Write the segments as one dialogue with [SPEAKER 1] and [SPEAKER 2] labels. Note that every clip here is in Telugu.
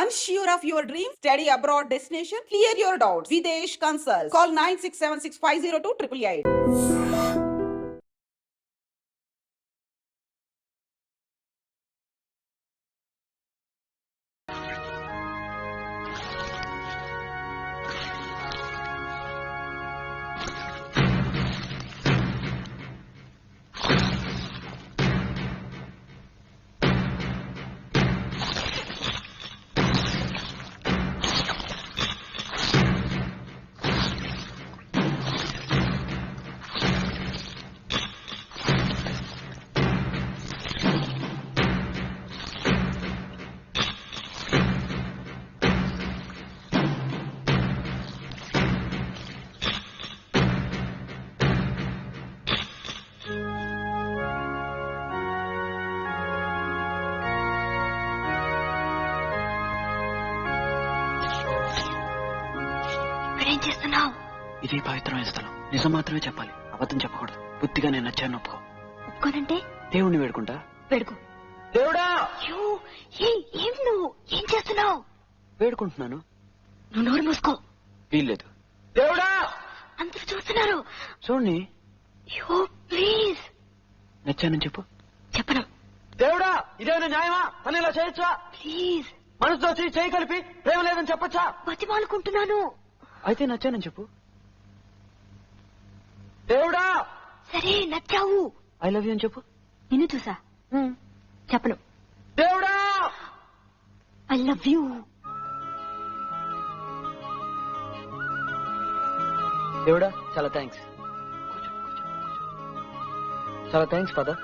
[SPEAKER 1] Unsure of your dream? Study abroad destination? Clear your doubts. Videsh Consult. Call 9676502888.
[SPEAKER 2] ఏం చేస్తున్నావు?
[SPEAKER 3] ఇది పవిత్రమైన స్థలం. నిజం మాత్రమే చెప్పాలి, అబద్ధం చెప్పకూడదు. బుద్ధిగా నేను నచ్చాను ఒప్పుకో.
[SPEAKER 2] ఒప్పుకోనంటే
[SPEAKER 3] దేవుణ్ణి వేడుకుంటా.
[SPEAKER 2] వేడుకో.
[SPEAKER 3] దేవుడా!
[SPEAKER 2] ఏం నువ్వు ఏం చేస్తున్నావు?
[SPEAKER 3] వేడుకుంటున్నాను.
[SPEAKER 2] నువ్వు నోరు మూసుకో.
[SPEAKER 3] వీల్లేదు. దేవుడా!
[SPEAKER 2] అందరూ చూస్తున్నారు.
[SPEAKER 3] చూడండి.
[SPEAKER 2] ప్లీజ్.
[SPEAKER 3] నచ్చానని చెప్పు.
[SPEAKER 2] చెప్పను.
[SPEAKER 3] దేవుడా! ఇదేమైనా న్యాయమా? పని ఇలా చేయొచ్చా?
[SPEAKER 2] ప్లీజ్.
[SPEAKER 3] మనసుతో చేయి కలిపి ప్రేమ లేదని చెప్పొచ్చా?
[SPEAKER 2] బతిమాలుకుంటున్నాను.
[SPEAKER 3] అయితే నచ్చానని చెప్పు. దేవుడా!
[SPEAKER 2] సరే నచ్చావు.
[SPEAKER 3] ఐ లవ్ యూ అని చెప్పు.
[SPEAKER 2] నిన్ను చూసా. చెప్పను.
[SPEAKER 3] దేవుడా!
[SPEAKER 2] I love you.
[SPEAKER 3] దేవుడా చాలా థ్యాంక్స్. చాలా థ్యాంక్స్ ఫాదర్.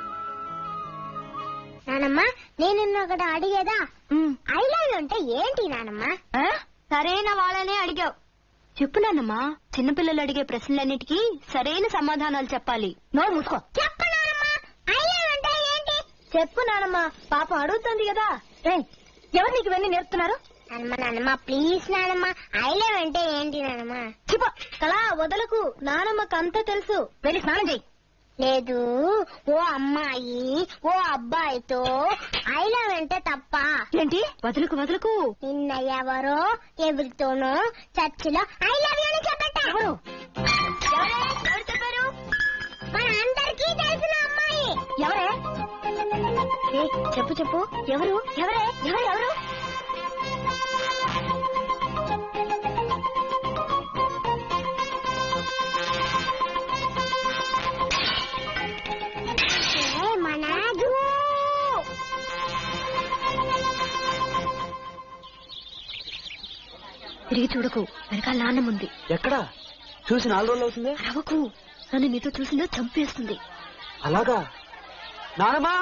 [SPEAKER 4] నానమ్మ నేను ఒకటి అడిగేదా? ఐ లవ్ యూ అంటే ఏంటి నానమ్మ?
[SPEAKER 2] సరైన వాళ్ళనే అడిగావు. చెప్పు నాన్నమ్మా. చిన్నపిల్లలు అడిగే ప్రశ్నలన్నిటికీ సరైన సమాధానాలు చెప్పాలి. నోరు మూసుకో.
[SPEAKER 4] చెప్పు నానమ్మ, ఐ లవ్ యూ అంటే ఏంటి?
[SPEAKER 2] చెప్పు నానమ్మ, పాపం అడుగుతుంది కదా. ఎవరు నీకు ఇవన్నీ నేర్పుతున్నారు?
[SPEAKER 4] నానమ్మ ప్లీజ్ నానమ్మ, ఐ లవ్ అంటే ఏంటి నానమ్మ?
[SPEAKER 2] చెప్పు. కళా వదలకు. నానమ్మకు అంతా తెలుసు. వెళ్ళి స్నానం చెయ్యి.
[SPEAKER 4] లేదు, ఓ అమ్మాయి ఓ అబ్బాయితో ఐ లవ్ అంటే తప్ప.
[SPEAKER 2] ఏంటి? వదలకు వదలకు.
[SPEAKER 4] నిన్న ఎవరో ఎవరితోనో చర్చిలో ఐ లవ్ యూ అని చెప్పట.
[SPEAKER 2] ఎవరు చెప్పారు?
[SPEAKER 4] మన అందరికీ తెలిసిన అమ్మాయి.
[SPEAKER 2] ఎవరే? చెప్పు చెప్పు. ఎవరు? ఎవరే? ఎవరు? ఎవరు? తిరిగి చూడకు. వెనకాల నాన్నముంది.
[SPEAKER 3] ఎక్కడా? చూసి 4 రోజులు అవుతుంది.
[SPEAKER 2] రవకు. నన్ను నీతో చూసిందో చంపేస్తుంది.
[SPEAKER 3] అలాగా? నానమ్మా!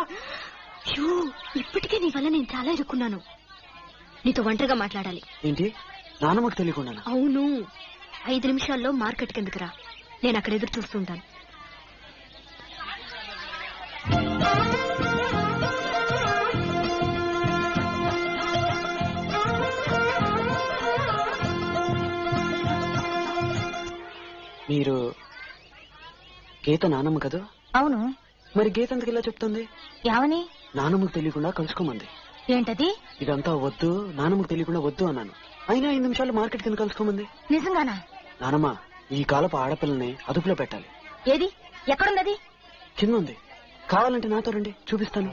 [SPEAKER 2] ఇప్పటికే నీ వల్ల నేను చాలా ఇరుక్కున్నాను. నీతో ఒంటరిగా మాట్లాడాలి.
[SPEAKER 3] ఏంటి? నానమ్మకు తెలియకుండా?
[SPEAKER 2] అవును. 5 నిమిషాల్లో మార్కెట్ కిందకి రా. నేను అక్కడ ఎదురు చూస్తుంటాను.
[SPEAKER 3] మీరు గీత నానమ్మ కదా?
[SPEAKER 2] అవును.
[SPEAKER 3] మరి గీత ఎందుకు ఇలా చెప్తుంది?
[SPEAKER 2] యావని?
[SPEAKER 3] నానమ్మకు తెలియకుండా కలుసుకోమంది.
[SPEAKER 2] ఏంటది?
[SPEAKER 3] ఇదంతా వద్దు, నానమ్మకు తెలియకుండా వద్దు అన్నాను. అయినా 5 నిమిషాలు మార్కెట్ కింద కలుసుకోమంది.
[SPEAKER 2] నిజంగానా?
[SPEAKER 3] నానమ్మ ఈ కాలపు ఆడపిల్లని అదుపులో పెట్టాలి.
[SPEAKER 2] ఏది? ఎక్కడుందది?
[SPEAKER 3] కింద ఉంది. కావాలంటే నాతో రండి, చూపిస్తాను.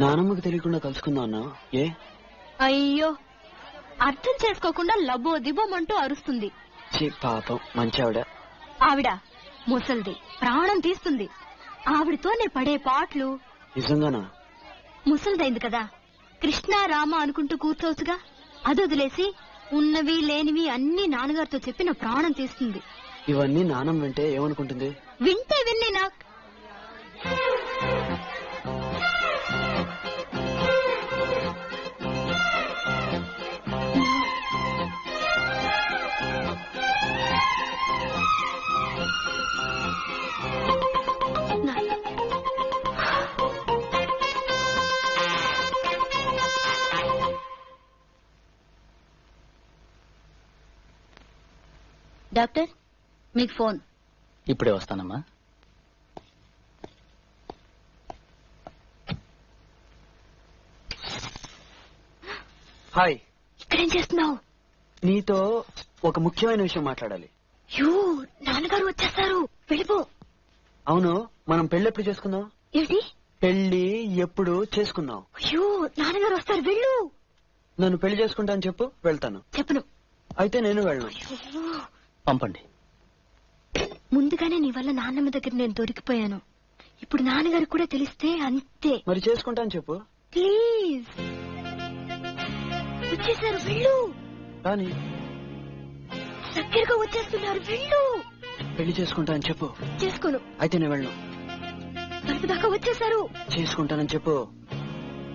[SPEAKER 3] నానమ్మకు తెలియకుండా కలుసుకుందాం అన్నా. ఏ?
[SPEAKER 2] అయ్యో, అర్థం చేసుకోకుండా లబో దిబోమంటూ అరుస్తుంది.
[SPEAKER 3] పాపం మంచి ఆవిడ.
[SPEAKER 2] ఆవిడ ముసల్ది, ప్రాణం తీస్తుంది. ఆవిడతోనే పడే పాటలు.
[SPEAKER 3] నిజంగానా?
[SPEAKER 2] ముసల్దైంది కదా, కృష్ణ రామ అనుకుంటూ కూర్చోవచ్చుగా. అది వదిలేసి ఉన్నవి లేనివి అన్ని నాన్నగారితో చెప్పి నా ప్రాణం తీస్తుంది.
[SPEAKER 3] ఇవన్నీ నానమ్మ వింటే ఏమనుకుంటుంది?
[SPEAKER 2] వింటే విన్ని నాకు డాక్టర్ మీకు ఫోన్.
[SPEAKER 3] ఇప్పుడే వస్తానమ్మా. హాయ్.
[SPEAKER 2] ఇక్కడేం చేస్తున్నావు?
[SPEAKER 3] నీతో ఒక ముఖ్యమైన విషయం మాట్లాడాలి.
[SPEAKER 2] యూ, నాన్నగారు వచ్చేస్తారు, వెళ్ళిపో.
[SPEAKER 3] అవును, మనం పెళ్లి ఎప్పుడు చేసుకుందాం?
[SPEAKER 2] ఏంటి
[SPEAKER 3] పెళ్లి ఎప్పుడు చేసుకుందాం?
[SPEAKER 2] అయ్యో, నాన్నగారు వస్తారు, వెళ్ళు.
[SPEAKER 3] నన్ను పెళ్లి చేసుకుంటాను చెప్పు, వెళ్తాను.
[SPEAKER 2] చెప్పను.
[SPEAKER 3] అయితే నేను వెళ్ళను. పంపండి.
[SPEAKER 2] ముందుగానే నీ వల్ల నాన్నమ్మ దగ్గర నేను దొరికిపోయాను. ఇప్పుడు నాన్నగారికి కూడా తెలిస్తే అంతే.
[SPEAKER 3] మరి చేసుకుంటాను చెప్పు.
[SPEAKER 2] ప్లీజ్. వచ్చేసారు, వెళ్ళు.
[SPEAKER 3] కానీ
[SPEAKER 2] దగ్గరగా వచ్చేస్తున్నారు, వెళ్ళు.
[SPEAKER 3] పెళ్లి చేసుకుంటానని చెప్పు.
[SPEAKER 2] చేసుకోను.
[SPEAKER 3] అయితే నేను వెళ్ళను.
[SPEAKER 2] తలుపు దాకా వచ్చేసారు.
[SPEAKER 3] చేసుకుంటానని చెప్పు.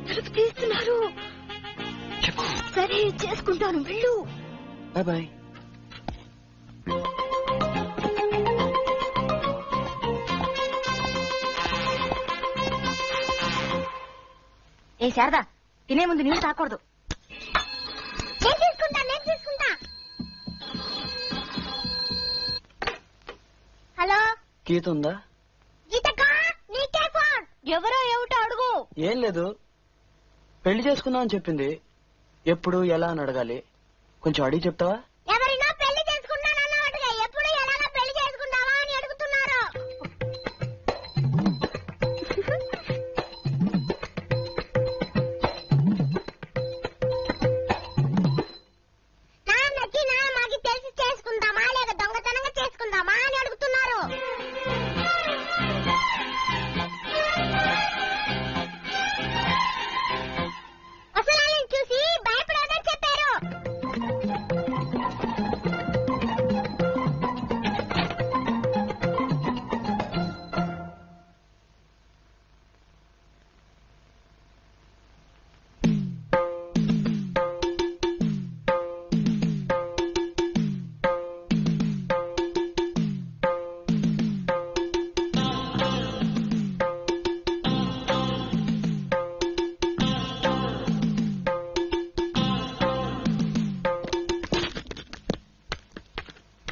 [SPEAKER 2] తలుపు తీస్తున్నారు.
[SPEAKER 3] చెప్పు.
[SPEAKER 2] సరే, చేసుకుంటాను, వెళ్ళు.
[SPEAKER 3] Bye bye.
[SPEAKER 2] ఏ శారదా, తినే ముందు నీళ్ళు తాకూడదు.
[SPEAKER 4] నేను తీసుకుంటా. హలో
[SPEAKER 3] గీత ఉందా?
[SPEAKER 4] గీతకా, నీకే ఫోన్.
[SPEAKER 2] ఎవరో ఏమిటో అడుగు.
[SPEAKER 3] ఏం లేదు, పెళ్లి చేసుకుందాం అని చెప్పింది. ఎప్పుడు ఎలా అని అడగాలి, కొంచెం అడిగి చెప్తావా?
[SPEAKER 4] ఎవరినో పెళ్లి చేసుకున్నానన్నట్టుగా ఎప్పుడు ఎలాగో పెళ్లి చేసుకుంటావా అని అడుగుతున్నారు. నాన్నకి నాన్నకి తెలిసి చేసుకుందామా లేక దొంగతనంగా చేసుకుందామా అని అడుగుతున్నారు. అసలు చూసి భయపడదని చెప్పారు.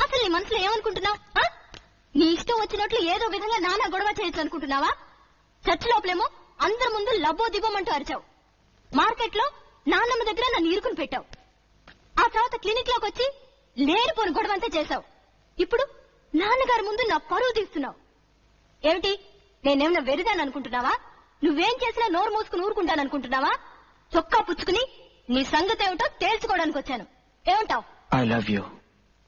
[SPEAKER 2] అసలు నీ మనసులో ఏమనుకుంటున్నావు? నీ ఇష్టం వచ్చినట్లు ఏదో విధంగా నాన్న గొడవ చేయొచ్చు అనుకుంటున్నావా? చర్చ్ లోపలేమో అందరి ముందు లబ్బో దిబ్బమంటూ అరిచావు. మార్కెట్ లో నాన్నమ్మ దగ్గర నన్ను ఇరుకుని పెట్టావు. ఆ తర్వాత క్లినిక్ లోకి వచ్చి లేనిపోని గొడవ అంతా చేశావు. ఇప్పుడు నాన్నగారి ముందు నా పరువు తీస్తున్నావు. ఏమిటి, నేనేమన్నా వెరిదాను అనుకుంటున్నావా? నువ్వేం చేసినా నోరు మూసుకుని ఊరుకుంటాననుకుంటున్నావా? చొక్కా పుచ్చుకుని నీ సంగతి ఏమిటో తేల్చుకోవడానికి వచ్చాను. ఏమంటావు?
[SPEAKER 3] I love you.